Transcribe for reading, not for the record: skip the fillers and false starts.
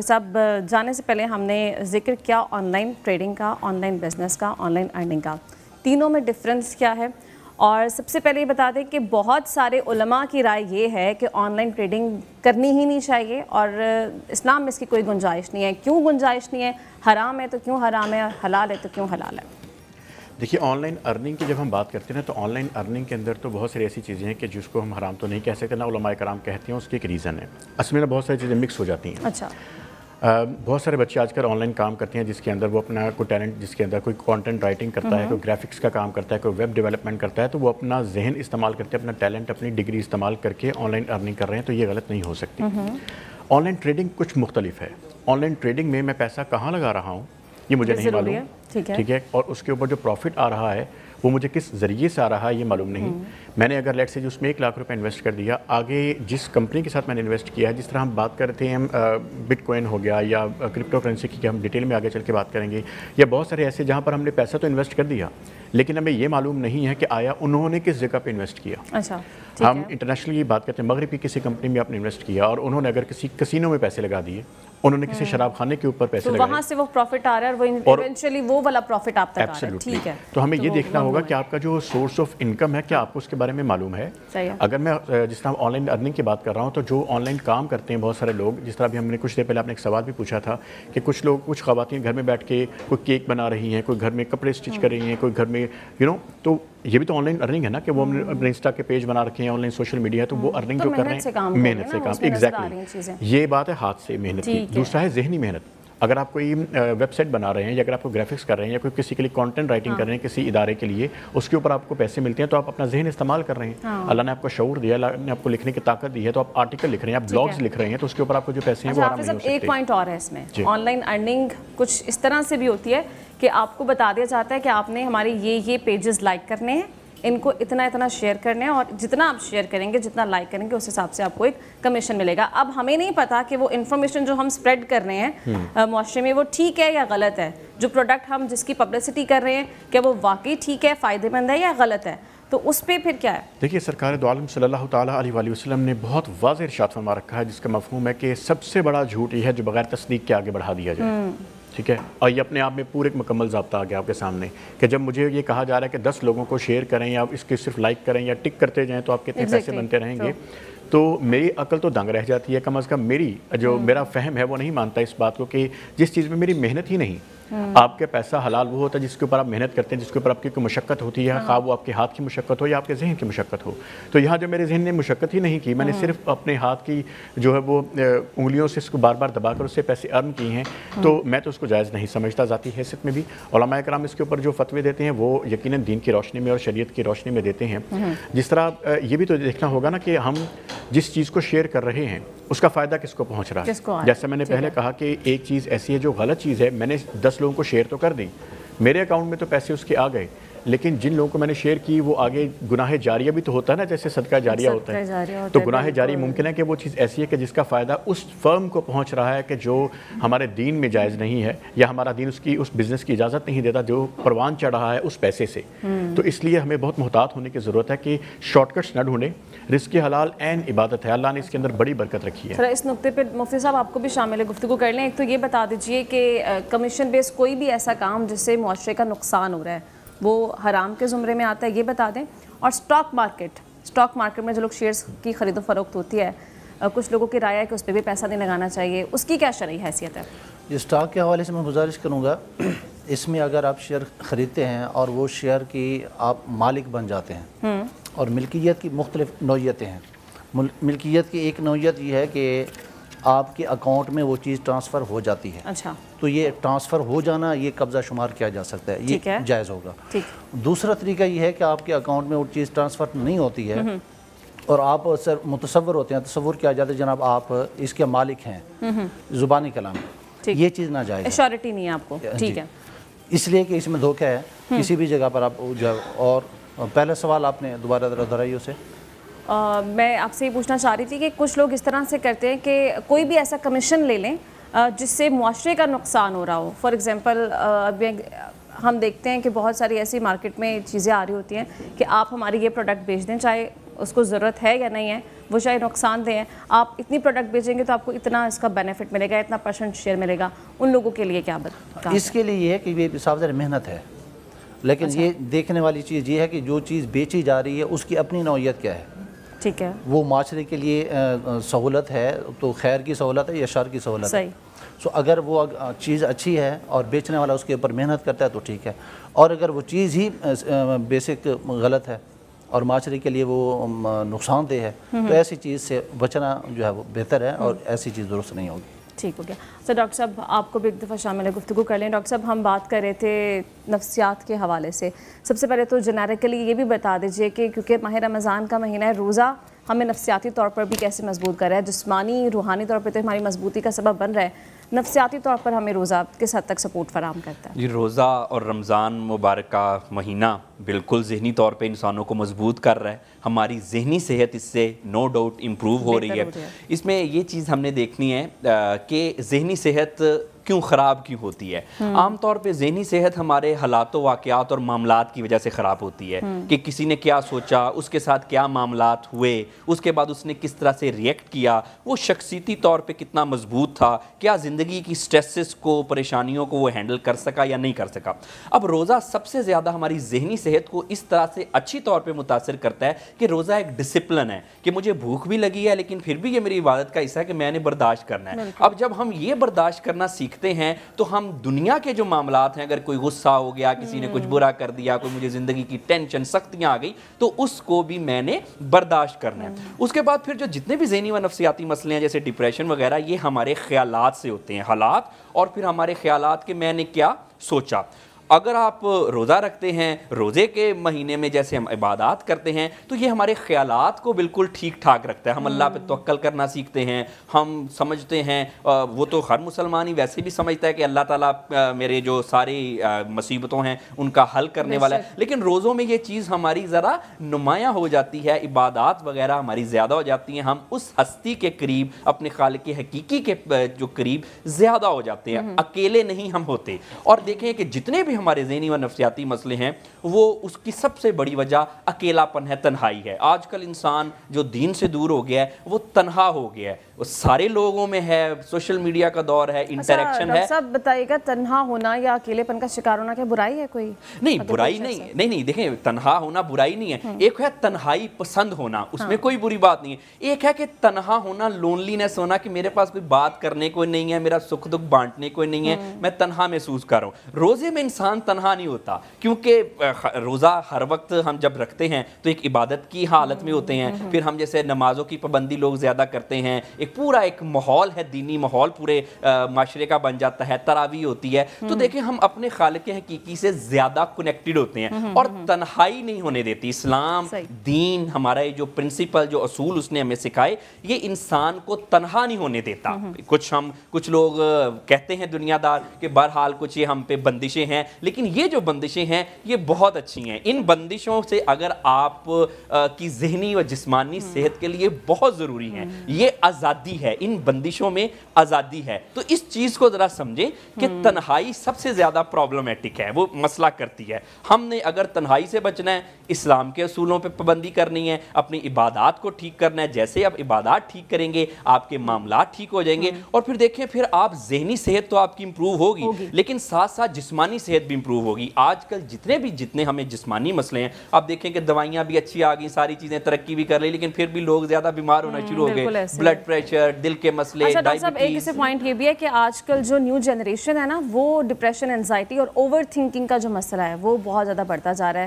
صاحب جانے سے پہلے ہم نے ذکر کیا آن لائن ٹریڈنگ کا، آن لائن بزنس کا، آن لائن ارننگ کا، تینوں میں ڈفرینس کیا ہے؟ اور سب سے پہلے یہ بتا دیں کہ بہت سارے علماء کی رائے یہ ہے کہ آن لائن ٹریڈنگ کرنی ہی نہیں چاہیے اور اسلام میں اس کی کوئی گنجائش نہیں ہے۔ کیوں گنجائش نہیں ہے؟ حرام ہے تو کیوں حرام ہے، حلال ہے تو کیوں حلال ہے؟ دیکھیے، آن لائن ارننگ کی جب ہم بات کرتے ہیں نا، تو آن لائن ارننگ کے اندر تو بہت ساری ایسی چیزیں ہیں کہ جس کو ہم حرام تو نہیں کہہ سکتے، نہ علماء کرام کہتے ہیں، اس کی ایک ریزن ہے۔ اصل میں بہت ساری چیزیں مکس ہو جاتی ہیں۔ اچھا، بہت سارے بچے آج کل آن لائن کام کرتے ہیں جس کے اندر وہ اپنا کوئی ٹیلنٹ، جس کے اندر کوئی کانٹینٹ رائٹنگ کرتا ہے، کوئی گرافکس کا کام کرتا ہے، کوئی ویب ڈیولپمنٹ کرتا ہے، تو وہ اپنا ذہن استعمال کرتے ہیں، اپنا ٹیلنٹ، اپنی ڈگری استعمال کر کے آن لائن ارننگ کر رہے ہیں، تو یہ غلط نہیں ہو سکتی۔ آن لائن ٹریڈنگ کچھ مختلف ہے۔ آن لائن ٹریڈنگ میں پیسہ کہاں لگا رہا ہوں یہ مجھے نہیں معلوم، ٹھیک ہے، اور اس کے اوپر جو پروفٹ آ رہا ہے وہ مجھے کس ذریعے سے آ رہا ہے یہ معلوم نہیں۔ میں نے اگر لیٹ سے اس میں 1 لاکھ روپے انویسٹ کر دیا، آگے جس کمپنی کے ساتھ میں نے انویسٹ کیا ہے، جس طرح ہم بات کرتے ہیں بٹ کوائن ہو گیا یا کرپٹو کرنسی کی، ہم ڈیٹیل میں آگے چل کے بات کریں گے، یا بہت سارے ایسے جہاں پر ہم نے پیسہ تو انویسٹ کر دیا لیکن ہمیں یہ معلوم نہیں ہے کہ آیا انہوں نے کس جگہ پہ انویسٹ کیا۔ اچھا، ہم انٹرنیشنلی بات کرتے ہیں، مغرب کی کسی کمپنی میں آپ نے انویسٹ کیا اور انہوں نے اگر کسی کسینو میں پیسے لگا دیے، انہوں نے کسی شراب خانے کے اوپر پیسے لگائے، وہاں سے وہ پروفٹ آ رہا ہے اور ایونچولی وہ والا پروفٹ آپ تک آ رہا ہے، ٹھیک ہے۔ تو ہمیں یہ دیکھنا ہوگا کہ آپ کا جو سورس آف انکم ہے، کیا آپ کو اس کے بارے میں معلوم ہے؟ اگر میں جس طرح آن لائن ارننگ کی بات کر رہا ہوں، تو جو آن لائن کام کرتے ہیں بہت سارے لوگ، جس طرح بھی ہم نے کچھ دیر پہلے آپ نے ایک سوال بھی پوچھا تھا کہ کچھ لوگ، کچھ خواتین گھر میں بیٹھ کے کوئی کیک بنا رہی ہیں، کوئی گھر میں کپڑے اسٹچ کر رہی ہیں، کوئی گھر میں تو یہ بھی تو آن لائن ارننگ ہے نا، کہ وہ ہم نے اپنے انسٹا کے پیج بنا رکھے ہیں، آن لائن سوشل میڈیا ہے، تو وہ ارننگ جو کر رہے ہیں محنت سے کام، ایگزیکٹلی یہ بات ہے، ہاتھ سے محنت کی۔ دوسرا ہے ذہنی محنت۔ اگر آپ کوئی ویب سائٹ بنا رہے ہیں یا اگر آپ کو گرافکس کر رہے ہیں یا کوئی کسی کے لیے کانٹینٹ رائٹنگ کر رہے ہیں کسی ادارے کے لیے، اس کے اوپر آپ کو پیسے ملتے ہیں، تو آپ اپنا ذہن استعمال کر رہے ہیں، اللہ نے آپ کو شعور دیا، اللہ نے آپ کو لکھنے کی طاقت دی ہے، تو آپ آرٹیکل لکھ رہے ہیں، آپ بلاگز لکھ رہے ہیں، تو اس کے اوپر آپ کو جو پیسے ہیں وہ حرام نہیں ہو سکتے۔ ایک پوائنٹ اور ہے اس میں، آن لائن ارننگ کچھ اس طرح سے بھی ہوتی ہے کہ آپ کو بتا دیا جاتا ہے کہ آپ نے ہمارے یہ پیجز لائک کرنے ہیں، ان کو اتنا شیئر کرنے ہیں، اور جتنا آپ شیئر کریں گے، جتنا لائک کریں گے، اس حساب سے آپ کو ایک کمیشن ملے گا۔ اب ہمیں نہیں پتا کہ وہ انفارمیشن جو ہم سپریڈ کر رہے ہیں معاشرے میں وہ ٹھیک ہے یا غلط ہے، جو پروڈکٹ ہم جس کی پبلسٹی کر رہے ہیں کیا وہ واقعی ٹھیک ہے، فائدہ مند ہے یا غلط ہے، تو اس پہ پھر کیا ہے؟ دیکھیے، سرکار دو عالم صلی اللہ تعالیٰ علیہ وآلہ وسلم نے بہت واضح ارشاد فرما رکھا ہے، جس کا مفہوم ہے کہ سب سے بڑا جھوٹ یہ ہے جو بغیر تصدیق کے آگے بڑھا دیا جائے، ٹھیک ہے، اور یہ اپنے آپ میں پورے ایک مکمل ضابطہ آ گیا آپ کے سامنے کہ جب مجھے یہ کہا جا رہا ہے کہ 10 لوگوں کو شیئر کریں یا اس کے صرف لائک کریں یا ٹک کرتے جائیں تو آپ کتنے پیسے بنتے رہیں گے، تو میری عقل تو دنگ رہ جاتی ہے، کم از کم میرا فہم ہے وہ نہیں مانتا اس بات کو کہ جس چیز میں میری محنت ہی نہیں، آپ کے پیسہ حلال وہ ہوتا ہے جس کے اوپر آپ محنت کرتے ہیں، جس کے اوپر آپ کی کوئی مشقت ہوتی ہے، خواہ وہ آپ کے ہاتھ کی مشقت ہو یا آپ کے ذہن کی مشقت ہو۔ تو یہاں جو میرے ذہن نے مشقت ہی نہیں کی، میں نے صرف اپنے ہاتھ کی جو ہے وہ انگلیوں سے اس کو بار بار دبا کر اس سے پیسے ارن کیے ہیں، تو میں تو اس کو جائز نہیں سمجھتا ذاتی حیثیت میں بھی۔ علماء کرام اس کے اوپر جو فتوے دیتے ہیں وہ یقیناً دین کی روشنی میں اور شریعت کی روشنی میں دیتے ہیں۔ جس طرح یہ بھی تو دیکھنا ہوگا نا کہ ہم جس چیز کو شیئر کر رہے ہیں اس کا فائدہ کس کو پہنچ رہا ہے۔ جیسے میں نے پہلے کہا کہ ایک چیز ایسی ہے جو غلط چیز ہے، میں نے 10 لوگوں کو شیئر تو کر دیں، میرے اکاؤنٹ میں تو پیسے اس کے آ گئے، لیکن جن لوگوں کو میں نے شیئر کی وہ آگے گناہ جاریہ بھی تو ہوتا ہے نا، جیسے صدقہ جاریہ ہوتا ہے، تو گناہ جاری ممکن ہے کہ وہ چیز ایسی ہے کہ جس کا فائدہ اس فرم کو پہنچ رہا ہے کہ جو ہمارے دین میں جائز نہیں ہے، یا ہمارا دین اس بزنس کی اجازت نہیں دیتا جو پروان چڑھ رہا ہے اس پیسے سے۔ تو اس لیے ہمیں بہت محتاط ہونے کی ضرورت ہے کہ شارٹ کٹس نہ ڈھونڈیں، رزق حلال عین عبادت ہے، اللہ نے اس کے اندر بڑی برکت رکھی ہے۔ سر اس نقطے پہ مفتی صاحب آپ کو بھی شامل گفتگو کر لیں۔ ایک تو یہ بتا دیجئے کہ کمیشن بیس کوئی بھی ایسا کام جس سے معاشرے کا نقصان ہو رہا ہے وہ حرام کے زمرے میں آتا ہے، یہ بتا دیں۔ اور اسٹاک مارکیٹ میں جو لوگ شیئرز کی خرید و فروخت ہوتی ہے، کچھ لوگوں کی رائے ہے کہ اس پہ بھی پیسہ نہیں لگانا چاہیے، اس کی کیا شرعی حیثیت ہے؟ اسٹاک کے حوالے سے میں گزارش کروں گا، اس میں اگر آپ شیئر خریدتے ہیں اور وہ شیئر کی آپ مالک بن جاتے ہیں، اور ملکیت کی مختلف نوعیتیں ہیں۔ ملکیت کی ایک نوعیت یہ ہے کہ آپ کے اکاؤنٹ میں وہ چیز ٹرانسفر ہو جاتی ہے، اچھا، تو یہ ٹرانسفر ہو جانا یہ قبضہ شمار کیا جا سکتا ہے، یہ جائز ہوگا۔ دوسرا طریقہ یہ ہے کہ آپ کے اکاؤنٹ میں وہ چیز ٹرانسفر نہیں ہوتی ہے اور آپ سر متصور ہوتے ہیں، تصور کیا جاتا ہے جناب آپ اس کے مالک ہیں، زبانی کلام، یہ چیز ناجائز ہے، ایشورٹی نہیں ہے آپ کو، ٹھیک ہے، اس لیے کہ اس میں دھوکہ ہے کسی بھی جگہ پر آپ جو۔ اور پہلا سوال آپ نے دوبارہ دہرائیے اسے۔ میں آپ سے یہ پوچھنا چاہ رہی تھی کہ کچھ لوگ اس طرح سے کرتے ہیں کہ کوئی بھی ایسا کمیشن لے لیں جس سے معاشرے کا نقصان ہو رہا ہو۔ فار ایگزامپل ہم دیکھتے ہیں کہ بہت ساری ایسی مارکیٹ میں چیزیں آ رہی ہوتی ہیں کہ آپ ہماری یہ پروڈکٹ بیچ دیں، چاہے اس کو ضرورت ہے یا نہیں ہے، وہ چاہے نقصان دہ ہیں، آپ اتنی پروڈکٹ بیچیں گے تو آپ کو اتنا اس کا بینیفٹ ملے گا، اتنا % شیئر ملے گا، ان لوگوں کے لیے کیا بتا؟ اس کے لیے یہ ہے کہ یہ صاحب ذرا محنت ہے، لیکن یہ دیکھنے والی چیز یہ ہے کہ جو چیز بیچی جا رہی ہے اس کی اپنی نوعیت کیا ہے. ٹھیک ہے، وہ معاشرے کے لیے سہولت ہے تو خیر کی سہولت ہے یا شر کی سہولت ہے. سو اگر وہ چیز اچھی ہے اور بیچنے والا اس کے اوپر محنت کرتا ہے تو ٹھیک ہے، اور اگر وہ چیز ہی بیسک غلط ہے اور معاشرے کے لیے وہ نقصان دہ ہے تو ایسی چیز سے بچنا جو ہے وہ بہتر ہے اور ایسی چیز درست نہیں ہوگی. ٹھیک ہو گیا. سر ڈاکٹر صاحب آپ کو بھی ایک دفعہ شامل گفتگو کر لیں. ڈاکٹر صاحب ہم بات کر رہے تھے نفسیات کے حوالے سے. سب سے پہلے تو جنیرکلی یہ بھی بتا دیجئے کہ کیونکہ ماہ رمضان کا مہینہ ہے، روزہ ہمیں نفسیاتی طور پر بھی کیسے مضبوط کر رہا ہے؟ جسمانی روحانی طور پہ تو ہماری مضبوطی کا سبب بن رہا ہے، نفسیاتی طور پر ہمیں روزہ کس حد تک سپورٹ فراہم کرتا ہے؟ جی روزہ اور رمضان مبارک کا مہینہ بالکل ذہنی طور پہ انسانوں کو مضبوط کر رہا ہے. ہماری ذہنی صحت اس سے نو ڈاؤٹ امپروو ہو رہی ہے. اس میں یہ چیز ہم نے دیکھنی ہے کہ ذہنی صحت کیوں خراب کیوں ہوتی ہے. عام طور پہ ذہنی صحت ہمارے حالات و واقعات اور معاملات کی وجہ سے خراب ہوتی ہے کہ کسی نے کیا سوچا، اس کے ساتھ کیا معاملات ہوئے، اس کے بعد اس نے کس طرح سے ریئیکٹ کیا، وہ شخصیتی طور پہ کتنا مضبوط تھا، کیا زندگی کی سٹریسز کو، پریشانیوں کو وہ ہینڈل کر سکا یا نہیں کر سکا. اب روزہ سب سے زیادہ ہماری ذہنی صحت کو اس طرح سے اچھی طور پہ متاثر کرتا ہے کہ روزہ ایک ڈسپلن ہے کہ مجھے بھوک بھی لگی ہے لیکن پھر بھی یہ میری عبادت کا حصہ ہے کہ میں نے برداشت کرنا ہے. اب جب ہم یہ برداشت کرنا سیکھتے ہیں تو ہم دنیا کے جو معاملات ہیں، اگر کوئی غصہ ہو گیا، کسی نے کچھ برا کر دیا، کوئی مجھے زندگی کی ٹینشن سختیاں آ گئی تو اس کو بھی میں نے برداشت کرنا ہے. اس کے بعد پھر جو جتنے بھی ذہنی و نفسیاتی مسئلے ہیں جیسے ڈپریشن وغیرہ، یہ ہمارے خیالات سے ہوتے ہیں، حالات اور پھر ہمارے خیالات کہ میں نے کیا سوچا. اگر آپ روزہ رکھتے ہیں، روزے کے مہینے میں جیسے ہم عبادات کرتے ہیں تو یہ ہمارے خیالات کو بالکل ٹھیک ٹھاک رکھتا ہے. ہم اللہ پہ توکل کرنا سیکھتے ہیں، ہم سمجھتے ہیں، وہ تو ہر مسلمان ہی ویسے بھی سمجھتا ہے کہ اللہ تعالیٰ میرے جو ساری مصیبتوں ہیں ان کا حل کرنے والا ہے. لیکن روزوں میں یہ چیز ہماری ذرا نمایاں ہو جاتی ہے، عبادات وغیرہ ہماری زیادہ ہو جاتی ہیں، ہم اس ہستی کے قریب، اپنے خالق حقیقی کے جو قریب زیادہ ہو جاتے ہیں، اکیلے نہیں ہم ہوتے. اور دیکھیں کہ جتنے بھی ہمارے ذہنی و نفسیاتی مسئلے ہیں وہ اس کی سب سے بڑی وجہ اکیلا پن ہے، تنہائی ہے. آج کل انسان جو دین سے دور ہو گیا ہے وہ تنہا ہو گیا ہے، وہ سارے لوگوں میں ہے، سوشل میڈیا کا دور ہے، انٹریکشن ہے. سب بتائیے گا تنہا ہونا یا اکیلے پن کا شکار ہونا کیا برائی ہے؟ کوئی نہیں، برائی نہیں. دیکھیں تنہا ہونا برائی نہیں ہے. ایک ہے تنہائی پسند ہونا، اس میں کوئی بری بات نہیں ہے. ایک ہے کہ تنہا ہونا، لونلینس ہونا کہ میرے پاس کوئی بات کرنے کوئی نہیں ہے، میرا سکھ دکھ بانٹنے کوئی نہیں ہے، میں تنہا محسوس کر رہا ہوں. روزے میں انسان تنہا نہیں ہوتا کیونکہ روزہ ہر وقت ہم جب رکھتے ہیں تو ایک عبادت کی حالت میں ہوتے ہیں. پھر ہم جیسے نمازوں کی پابندی لوگ زیادہ کرتے ہیں، ایک پورا ایک ماحول ہے، دینی ماحول پورے معاشرے کا بن جاتا ہے، تراویح ہوتی ہے. تو دیکھیں ہم اپنے خالق حقیقی سے زیادہ کنیکٹڈ ہوتے ہیں اور تنہائی نہیں ہونے دیتی. اسلام دین ہمارا جو پرنسپل، جو اصول اس نے ہمیں سکھائے، یہ انسان کو تنہا نہیں ہونے دیتا. کچھ لوگ کہتے ہیں دنیا دار کہ بہرحال کچھ یہ ہم پہ بندشیں ہیں، لیکن یہ جو بندشیں ہیں یہ بہت اچھی ہیں. ان بندشوں سے اگر آپ کی ذہنی و جسمانی صحت کے لیے بہت ضروری ہیں. یہ آزادی ہے، ان بندشوں میں آزادی ہے. تو اس چیز کو ذرا سمجھیں کہ تنہائی سب سے زیادہ پرابلمیٹک ہے، وہ مسئلہ کرتی ہے. ہم نے اگر تنہائی سے بچنا ہے، اسلام کے اصولوں پہ پابندی کرنی ہے، اپنی عبادات کو ٹھیک کرنا ہے. جیسے آپ عبادات ٹھیک کریں گے آپ کے معاملات ٹھیک ہو جائیں گے اور پھر دیکھیں پھر آپ ذہنی صحت تو آپ کی امپروو ہوگی لیکن ساتھ ساتھ جسمانی صحت بھی امپروو ہوگی. آج کل جتنے ہمیں جسمانی مسئلے ہیں، آپ دیکھیں کہ دوائیاں بھی اچھی آ گئی، ساری چیزیں ترقی بھی کر لی، لیکن پھر بھی لوگ زیادہ بیمار ہونا شروع ہو گئے. بلڈ پریشر، دل کے مسئلے، ایک اسے پوائنٹ یہ بھی ہے کہ آج کل جو نیو جنریشن ہے نا، وہ ڈپریشن، انزائٹی اور اوور تھنکنگ کا جو مسئلہ ہے وہ بہت زیادہ بڑھتا جا رہا ہے.